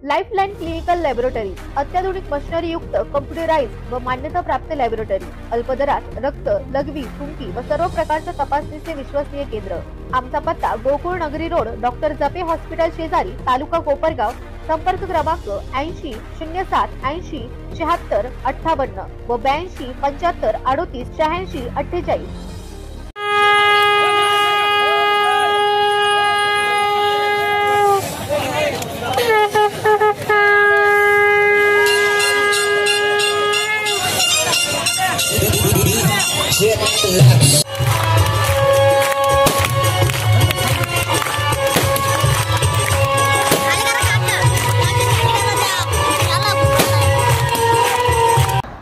Lifeline clinical laboratory अत्याधुनिक machinery युक्त computerised व मान्यता प्राप्त लॅबोरेटरी, अल्प दरात रक्त, लघवी, थुंकी व सर्व प्रकारच्या तपासणीचे विश्वसनीय केंद्र। आमचा पत्ता गोकुळ नगरी रोड, डॉक्टर जपे हॉस्पिटल शेजारी, तालुका कोपरगाव। संपर्क क्रमांक 80 07 80 76 58 व 82 75 38 86 48।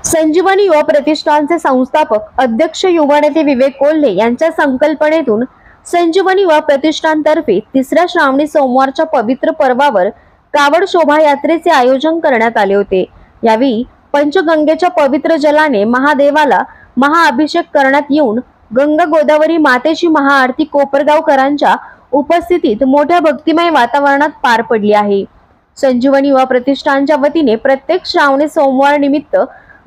संजीवनी युवा प्रतिष्ठानचे संस्थापक अध्यक्ष युवा नेते विवेक कोल्हे यांच्या संकल्पनेतून संजीवनी युवा प्रतिष्ठानतर्फे तिसऱ्या श्रावणी सोमवारच्या पवित्र पर्वावर कावड शोभायात्रेचे आयोजन करण्यात आले होते। यावेळी पंचगंगेच्या पवित्र जलाने महादेवाला महाअभिषेक करण्यात येऊन गंगा गोदावरी मातेची महाआरती कोपरगावकरांच्या उपस्थितीत मोठ्या भक्तिमय वातावरणात पार पडली आहे। संजीवनी युवा प्रतिष्ठानच्या वतीने प्रत्येक श्रावणी सोमवार निमित्त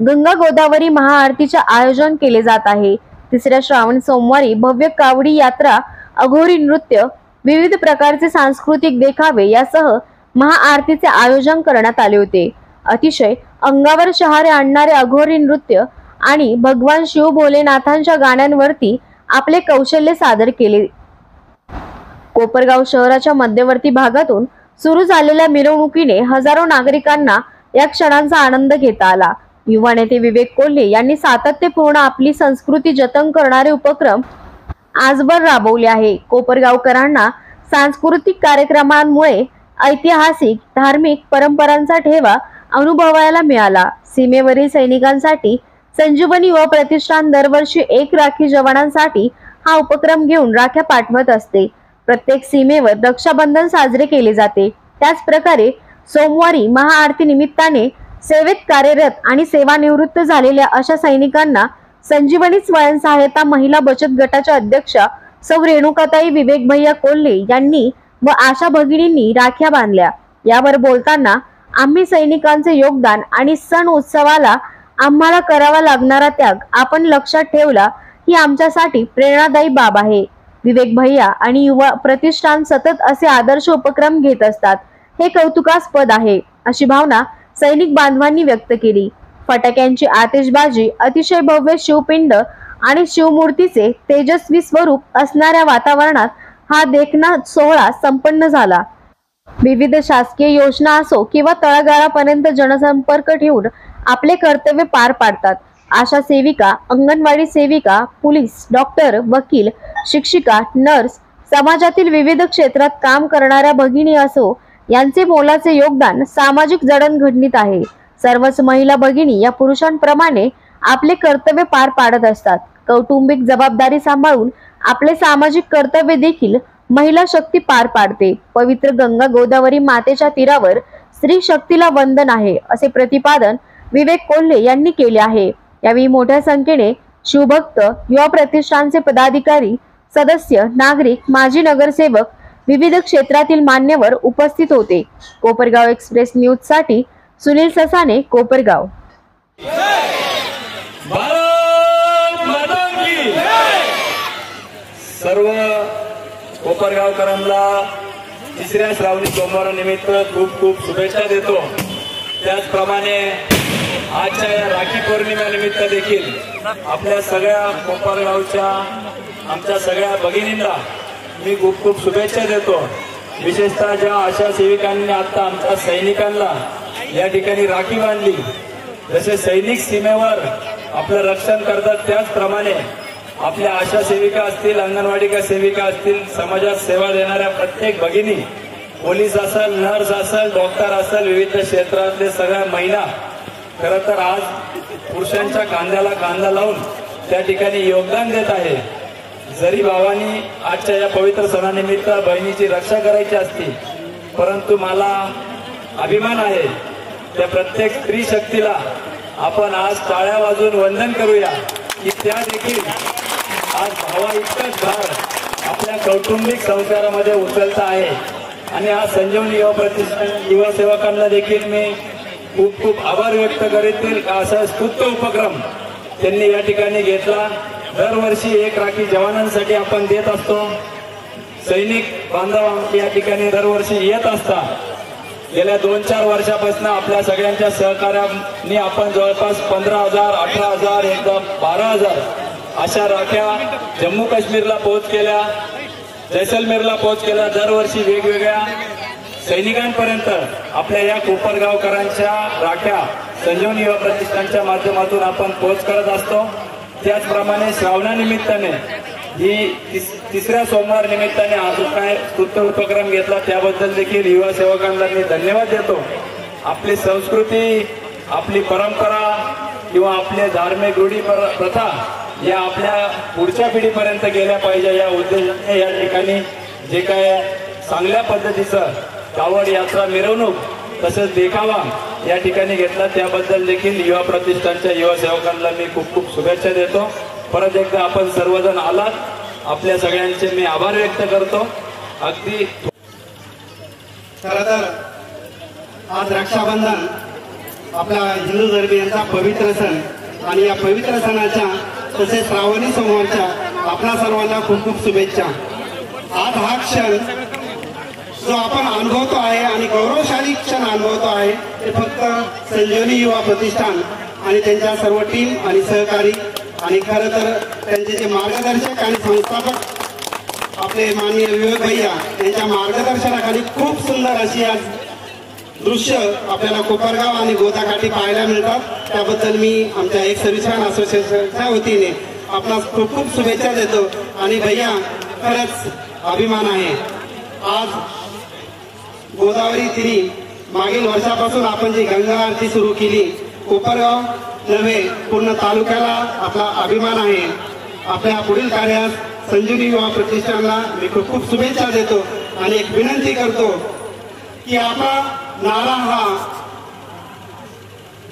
गंगा गोदावरी महाआरतीचे आयोजन केले जात आहे। तिसऱ्या श्रावण सोमवारी भव्य कावडी यात्रा, अघोरी नृत्य, विविध प्रकारचे सांस्कृतिक देखावे यासह महाआरतीचे आयोजन करण्यात आले होते। अतिशय अंगावर शहारे आणणारे अघोरी नृत्य आणि भगवान शिव भोलेनाथांच्या गाण्यांवरती आपले कौशल्य सादर केले। कोपरगाव शहराच्या मध्यवर्ती भागातून सुरू झालेल्या मिरवणुकीने हजारो नागरिकांना या क्षणांचा आनंद घेता आला। युवा नेते विवेक कोल्हे यांनी सातत्यपूर्ण आपली संस्कृती जतन करणारे उपक्रम आजवर राबवले आहे। कोपरगावकरांना सांस्कृतिक कार्यक्रमांमुळे ऐतिहासिक, धार्मिक परंपरांचा ठेवा अनुभवायला मिळाला। सीमेवरील सैनिकांसाठी संजीवनी युवा प्रतिष्ठान दरवर्षी एक राखी जवानांसाठी हा उपक्रम घेऊन राख्या पाठवत असते। प्रत्येक सीमेवर रक्षाबंधन साजरे केले जाते। त्याच प्रकारे सोमवारी महाआरती निमित्ताने सेवेत कार्यरत आणि सेवानिवृत्त झालेल्या अशा सैनिकांना संजीवनी स्वयंसहायता महिला बचत गटाच्या अध्यक्षा सौ रेणुकाताई विवेक भैया कोल्हे यांनी व आशा भगिनींनी राख्या बांधल्या। यावर बोलताना आम्ही सैनिकांचे योगदान आणि सण उत्सवाला आम्हाला करावा लागणारा त्याग आपण लक्षात ठेवला ही आमच्यासाठी प्रेरणादायी बाब आहे। विवेक भैया आणि युवा प्रतिष्ठान सतत असे आदर्श उपक्रम घेत असतात, हे कौतुकास्पद आहे, अशी भावना सैनिक बांधवांनी व्यक्त केली। फटाक्यांची आतिषबाजी, अतिशय भव्य शिवपिंड आणि शिवमूर्तीचे तेजस्वी स्वरूप असणाऱ्या वातावरणात हा देखणा सोहळा संपन्न झाला। विविध शासकीय योजना असो किंवा तळागाळापर्यंत जनसंपर्क ठेवून आपले कर्तव्य पार पाडतात। आशा सेविका, अंगणवाडी सेविका, पोलीस, डॉक्टर, वकील, शिक्षिका, नर्स, समाजातील विविध क्षेत्रात काम करणाऱ्या भगिनी असो यांचे मोलाचे योगदान सामाजिक जडणघडणीत आहे। सर्वच महिला भगिनी या पुरुषांप्रमाणे आपले कर्तव्य पार पाडत असतात। कौटुंबिक जबाबदारी सांभाळून आपले सामाजिक कर्तव्य देखील महिला शक्ती पार पाडते। पवित्र गंगा गोदावरी मातेच्या तीरावर स्त्री शक्तीला वंदन आहे, असे प्रतिपादन विवेक कोल्हे यांनी केले आहे। यावेळी मोठ्या संख्येने शिवभक्त, युवा प्रतिष्ठानचे पदाधिकारी, सदस्य, नागरिक, माजी नगरसेवक, विविध क्षेत्रातील मान्यवर उपस्थित होते। कोपरगाव एक्सप्रेस न्यूज साठी सुनील ससाने, कोपरगाव। सर्व कोपरगावकरांना तिसऱ्या श्रावणी सोमवारानिमित्त खूप खूप शुभेच्छा देतो। त्याचप्रमाणे आजच्या या राखी पौर्णिमेनिमित्त देखील आपल्या सगळ्या कोपरगावच्या आमच्या सगळ्या भगिनींना मी खूप खूप शुभेच्छा देतो। विशेषतः ज्या आशा सेविकांनी आता आमच्या सैनिकांना या ठिकाणी राखी बांधली, जसे सैनिक सीमेवर आपलं रक्षण करतात त्याचप्रमाणे आपल्या आशा सेविका असतील, अंगणवाडी सेविका असतील, समाजात सेवा देणाऱ्या प्रत्येक भगिनी, पोलीस असेल, नर्स असेल, डॉक्टर असेल, विविध क्षेत्रातले सगळ्या महिला खरं तर आज पुरुषांच्या खांद्याला खांदा लावून त्या ठिकाणी योगदान देत आहे। जरी भावानी आजच्या या पवित्र सणानिमित्त बहिणीची रक्षा करायची असती, परंतु मला अभिमान आहे त्या प्रत्येक स्त्री शक्तीला आपण आज टाळ्या वाजवून वंदन करूया की त्या देखील आज भावा इतकाच भार आपल्या कौटुंबिक संसारामध्ये उचलता आहे। आणि हा संजीवनी युवा प्रतिष्ठान युवा सेवकांना देखील मी खूप खूप आभार व्यक्त करीत असा स्तुत्य उपक्रम त्यांनी या ठिकाणी घेतला। दरवर्षी एक राखी जवानांसाठी आपण देत असतो। सैनिक बांधव या ठिकाणी दरवर्षी येत असतात। गेल्या 2-4 वर्षापासून आपल्या सगळ्यांच्या सहकार्याने आपण जवळपास 15,000, 18,000, एकदा 12,000 अशा राख्या जम्मू काश्मीरला पोहोच केल्या, जैसलमेरला पोहोच केल्या। दरवर्षी वेगवेगळ्या सैनिकांपर्यंत आपल्या या कोपरगावकरांच्या राख्या संजीवनी युवा प्रतिष्ठानच्या माध्यमातून आपण पोहोच करत असतो। त्याचप्रमाणे श्रावणानिमित्ताने ही तिसऱ्या सोमवार निमित्ताने हा जो काय स्तुत्य उपक्रम घेतला त्याबद्दल देखील युवा सेवकांना मी धन्यवाद देतो। आपली संस्कृती, आपली परंपरा किंवा आपले धार्मिक रूढी प्रथा या आपल्या पुढच्या पिढीपर्यंत गेल्या पाहिजे या उद्देशाने या ठिकाणी जे काय चांगल्या पद्धतीचं कावड यात्रा, मिरवणूक तसंच देखावा या ठिकाणी घेतला त्याबद्दल देखील युवा प्रतिष्ठानच्या युवा सेवकांना मी खूप खूप शुभेच्छा देतो। परत एकदा आपण सर्वजण आलात, आपल्या सगळ्यांचे मी आभार व्यक्त करतो। अगदी खरं तर आज रक्षाबंधन आपल्या हिंदू धर्मियांचा पवित्र सण आणि या पवित्र सणाच्या तसेच श्रावणी सोमवारच्या आपल्या सर्वांना खूप खूप शुभेच्छा। आज हा क्षण जो आपण अनुभवतो आहे आणि गौरवशाली क्षण अनुभवतो आहे ते फक्त संजीवनी युवा प्रतिष्ठान आणि त्यांच्या सर्व टीम आणि सहकारी आणि खरं तर त्यांचे जे मार्गदर्शक आणि संस्थापक आपले माननीय विवेक भैया यांच्या मार्गदर्शनाखाली खूप सुंदर अशी आज दृश्य आपल्याला कोपरगाव आणि गोदाकाठी पाहायला मिळतात। त्याबद्दल मी आमच्या एक सर्व्हिसमॅन असोसिएशनच्या वतीने आपणास खूप खूप शुभेच्छा देतो। आणि भैया खरंच अभिमान आहे। आज गोदावरी तिरी मागील वर्षापासून आपण जी गंगा आरती सुरू केली, कोपरगाव नव्हे पूर्ण तालुक्याला आपला अभिमान आहे। आपल्या पुढील कार्यास संजीवनी युवा प्रतिष्ठानला मी खूप खूप शुभेच्छा देतो आणि एक विनंती करतो की आपला नारा हा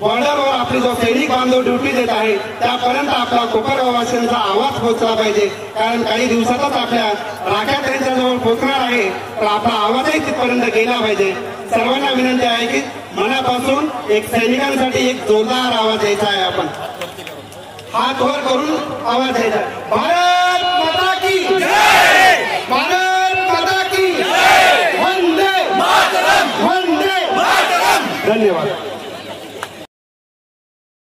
बॉर्डरवर आपले जो सैनिक बांधव ड्युटी देत आहे त्यापर्यंत आपला कोपरगाववासियांचा आवाज पोहोचला पाहिजे, कारण काही दिवसातच आपल्या राख्या त्यांच्याजवळ पोहोचणार आहे, तर आपला आवाजही तिथपर्यंत गेला पाहिजे। सर्वांना विनंती आहे की मनापासून एक सैनिकांसाठी एक जोरदार आवाज द्यायचा आहे। आपण हात वर करून आवाज द्यायचा, भारत माता की जय, भारत माता की जय, वंदे मातरम, वंदे मातरम। धन्यवाद।